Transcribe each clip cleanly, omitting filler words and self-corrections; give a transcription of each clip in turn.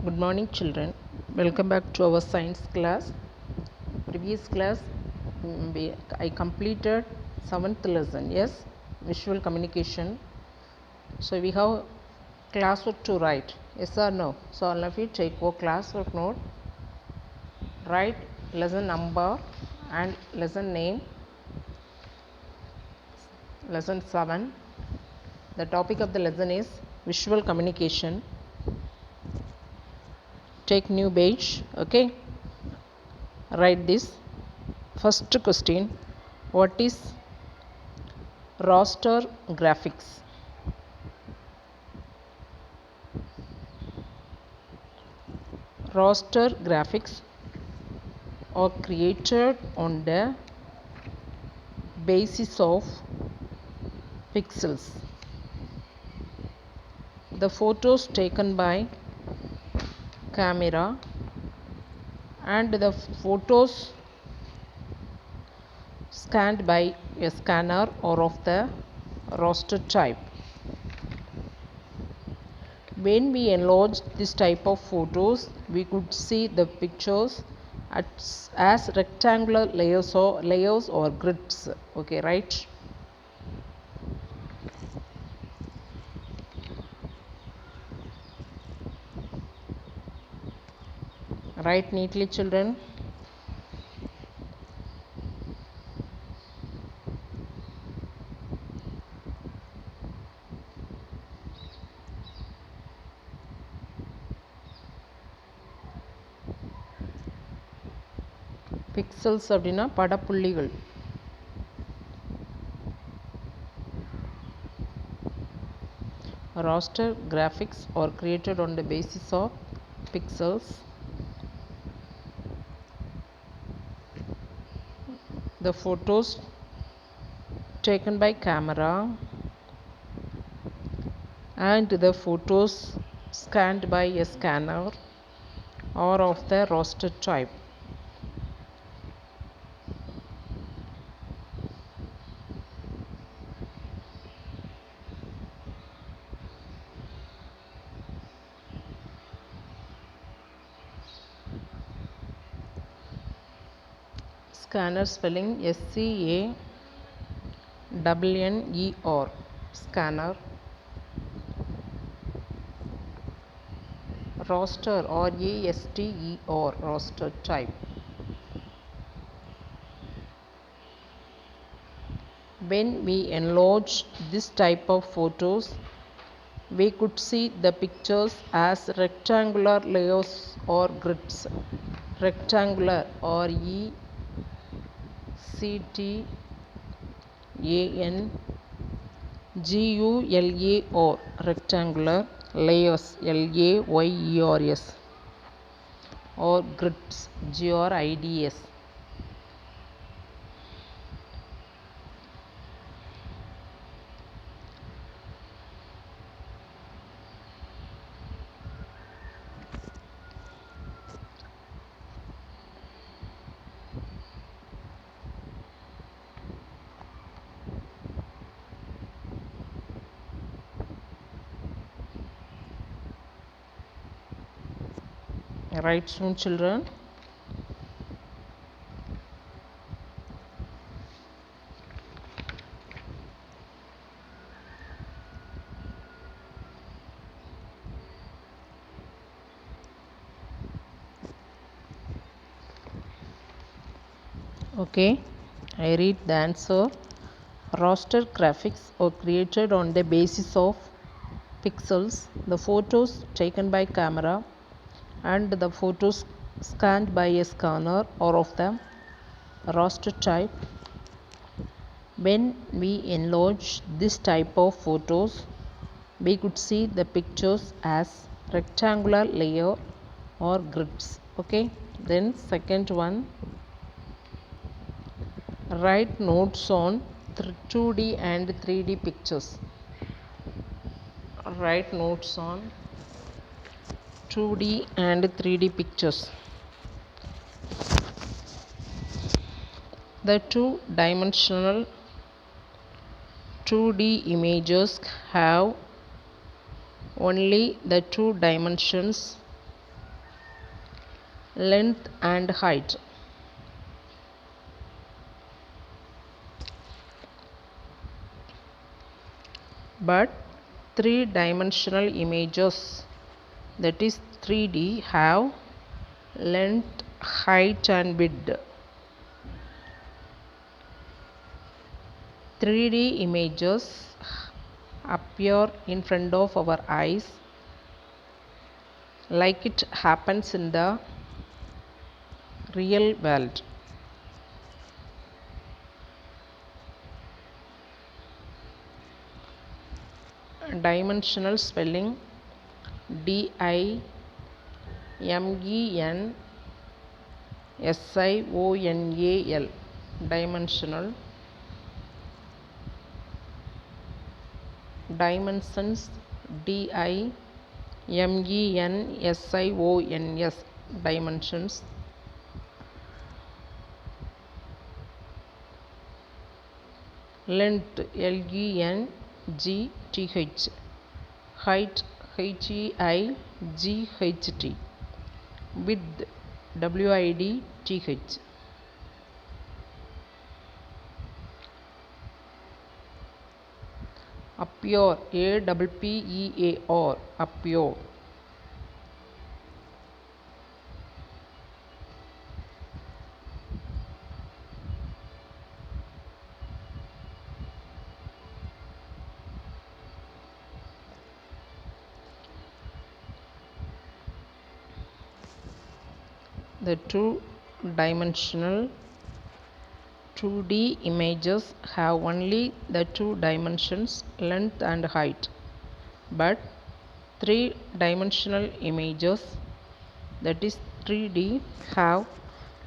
Good morning, children. Welcome back to our science class. Previous class, I completed 7th lesson. Yes, visual communication. So we have classwork to write. Yes or no? So all of you take your classwork note. Write lesson number and lesson name. Lesson 7. The topic of the lesson is visual communication. Take new page. Okay. Write this. First question, what is raster graphics? Raster graphics are created on the basis of pixels. The photos taken by camera and the photos scanned by a scanner are of the raster type. When we enlarge this type of photos, we could see the pictures as rectangular layers or grids. Okay, right? Write neatly, children. Pixels அப்படின்னா படப்புள்ளிகள். Raster graphics are created on the basis of pixels. The photos taken by camera and the photos scanned by a scanner are of the raster type. Scanner spelling SCANNER. Scanner. Raster RASTER. Raster type. When we enlarge this type of photos, we could see the pictures as rectangular layers or grids. Rectangular RECTANGULAR. Rectangular layers LAYERS or grids GRIDS. Write soon, children. Okay, I read the answer. Raster graphics are created on the basis of pixels. The photos taken by camera and the photos scanned by a scanner are of the raster type. When we enlarge this type of photos, we could see the pictures as rectangular layer or grids. Okay, then second one, write notes on 2D and 3D pictures. Write notes on 2D and 3D pictures. The two-dimensional 2D images have only the two dimensions length and height. But three-dimensional images, that is 3D, have length, height and width. 3D images appear in front of our eyes like it happens in the real world. Dimensional spelling DIMENSIONAL, dimensional. Dimensions DIMENSIONS, dimensions. Length LENGTH, height HEIGHT, width WIDTH. Appear APPEAR, appear. The two-dimensional 2D images have only the two dimensions, length and height. But three-dimensional images, that is 3D, have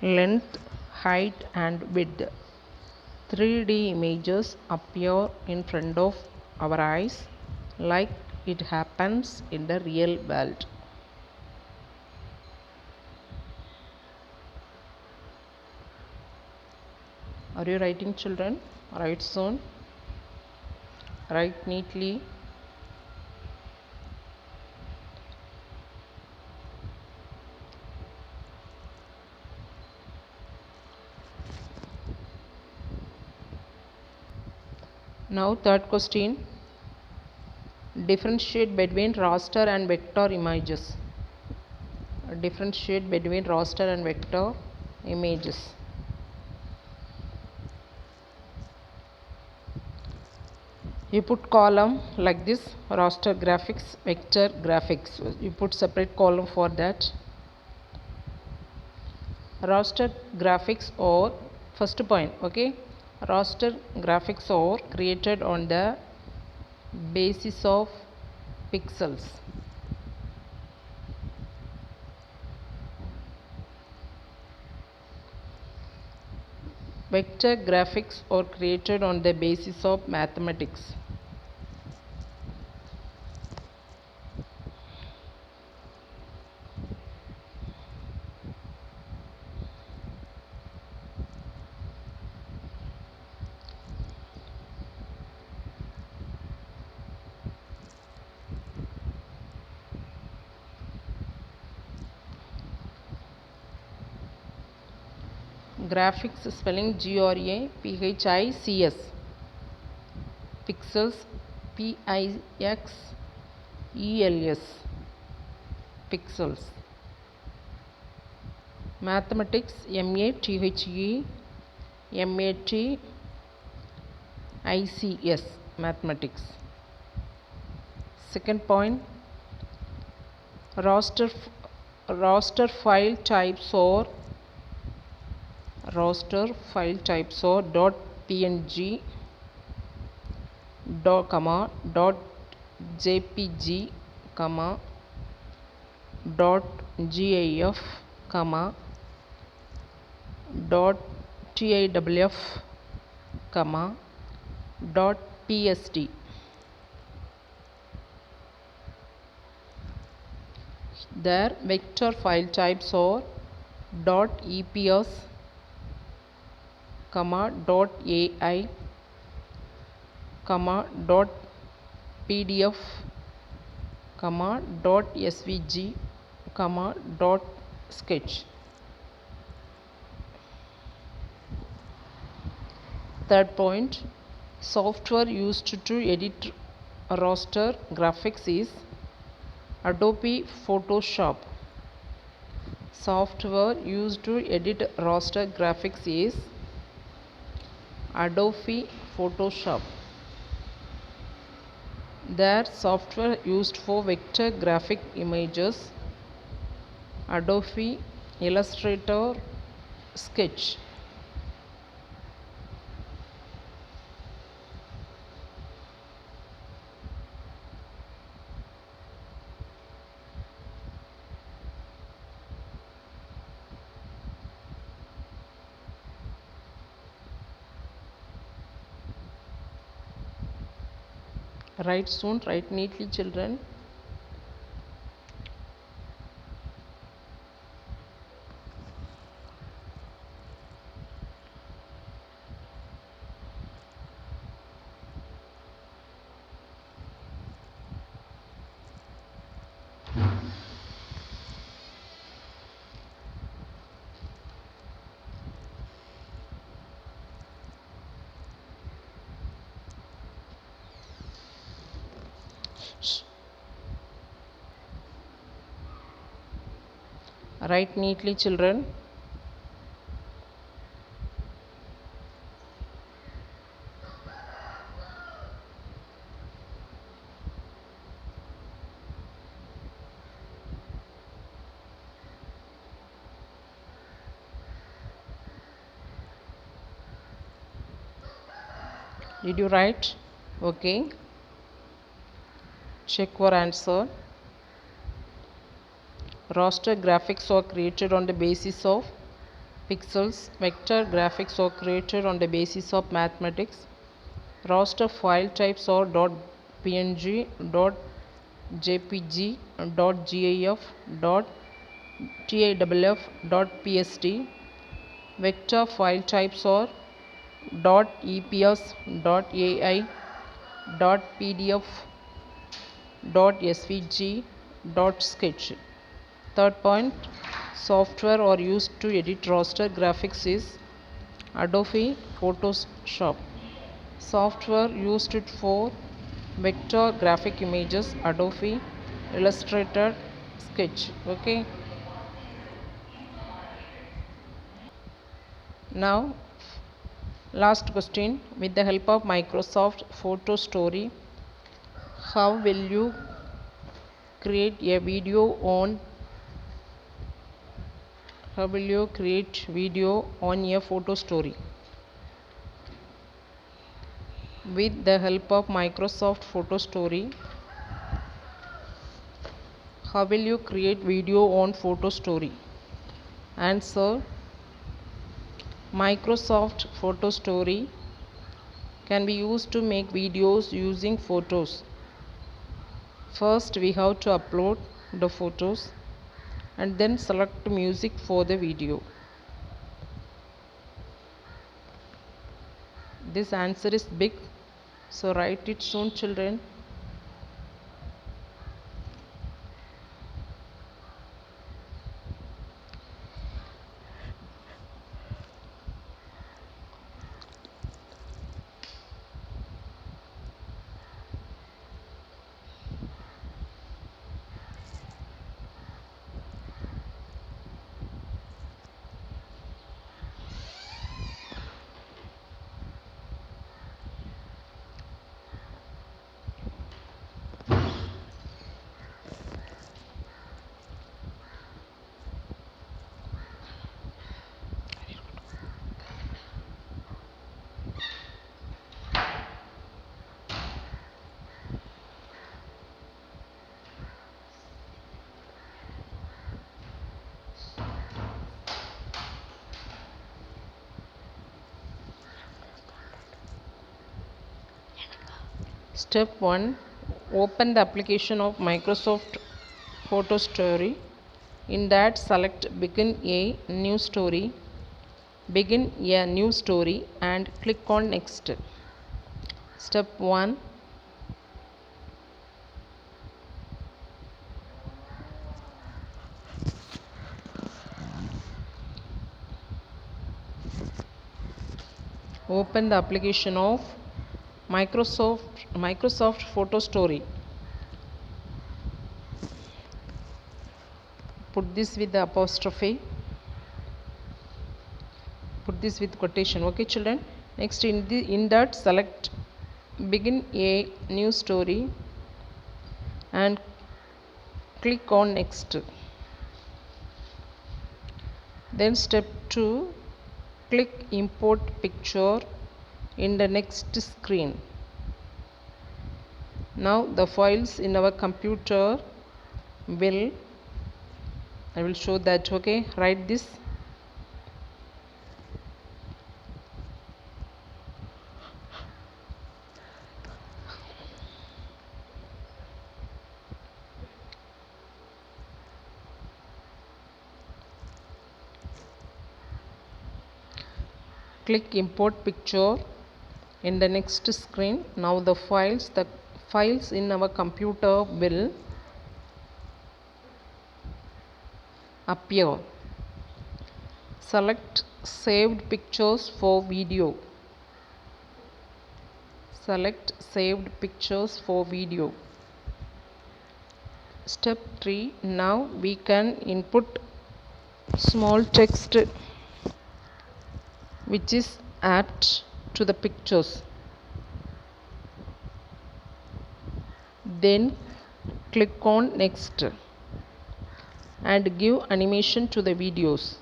length, height and width. 3D images appear in front of our eyes like it happens in the real world. Are you writing, children? Write soon. Write neatly. Now third question. Differentiate between raster and vector images. Differentiate between raster and vector images. You put column like this: raster graphics, vector graphics. You put separate column for that. Raster graphics, or first point, okay, raster graphics are created on the basis of pixels. Vector graphics are created on the basis of mathematics. Graphics spelling GRAPHICS. Pixels PIXELS. Pixels. Mathematics MATHEMATICS. Mathematics. Second point, raster file types or .png, .jpg, .gif, .tiff, .psd. Their vector file types are .eps, .ai, .pdf, .svg, .sketch. Third point, software used to edit raster graphics is Adobe Photoshop. Software used to edit raster graphics is Adobe Photoshop. Their software used for vector graphic images Adobe Illustrator, Sketch. Write soon, write neatly, children. Write neatly, children. Did you write? Okay. Check for answer. Raster graphics are created on the basis of pixels. Vector graphics are created on the basis of mathematics. Raster file types are .png, .jpg, .gif, .tiff, .pst. Vector file types are .eps, .ai, .pdf, .svg, .sketch. Third point, software are used to edit raster graphics is Adobe Photoshop. Software used it for vector graphic images Adobe Illustrator, Sketch. Okay. Now last question, with the help of Microsoft Photo Story, how will you create a video on a photo story? With the help of Microsoft Photo Story, how will you create video on photo story? Answer, Microsoft Photo Story can be used to make videos using photos. First we have to upload the photos and then select music for the video. This answer is big, so write it soon, children. Step 1. Open the application of Microsoft Photo Story. In that, select Begin a New Story. Begin a new story and click on Next. Step 1. Open the application of Microsoft Photo Story. Put this with the apostrophe. Put this with quotation. Okay, children. Next, in that, select begin a new story and click on next. Then step 2, click import picture in the next screen. Now the files in our computer I will show that. Okay, write this. Click import picture in the next screen. Now the files in our computer will appear. Select saved pictures for video. Select saved pictures for video. Step 3. Now we can input small text which is apt to the pictures. Then click on next and give animation to the videos.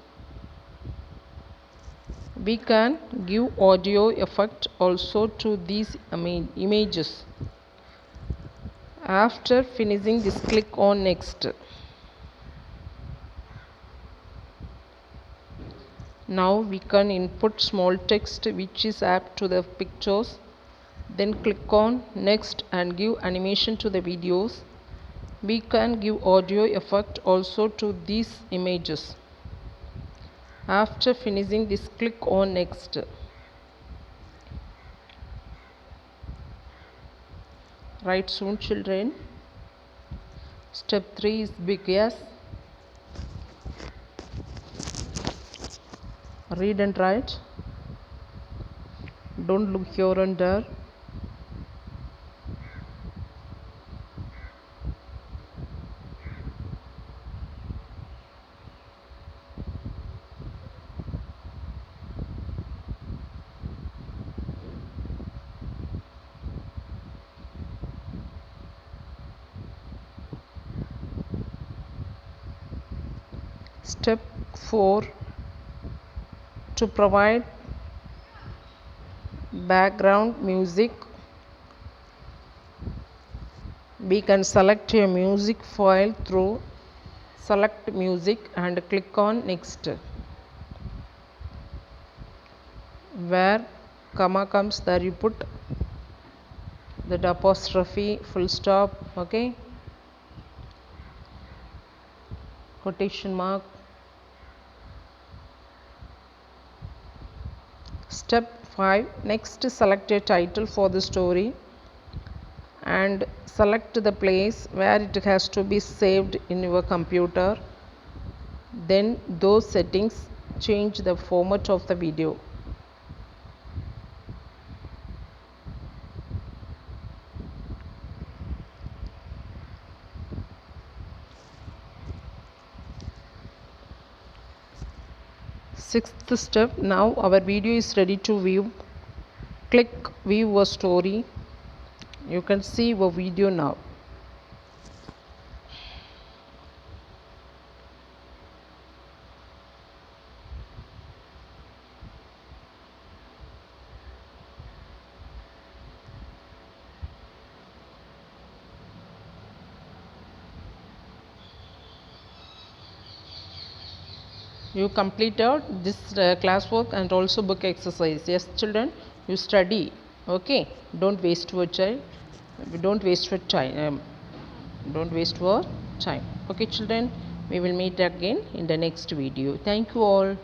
We can give audio effect also to these images. After finishing this, click on next. Now we can input small text which is apt to the pictures. Then click on next and give animation to the videos. We can give audio effect also to these images. After finishing this, click on next. Write soon, children. Step 3 is big yes. Read and write. Don't look here and there. Step 4, to provide background music, we can select a music file through select music and click on next. Where comma comes, there you put that apostrophe, full stop, okay, quotation mark. Step 5, next select a title for the story and select the place where it has to be saved in your computer. Then those settings change the format of the video. Sixth step, now our video is ready to view. Click view a story. You can see your video now. You completed this classwork and also book exercise. Yes, children, you study. Okay, don't waste your time. Don't waste your time. Don't waste your time. Okay, children, we will meet again in the next video. Thank you all.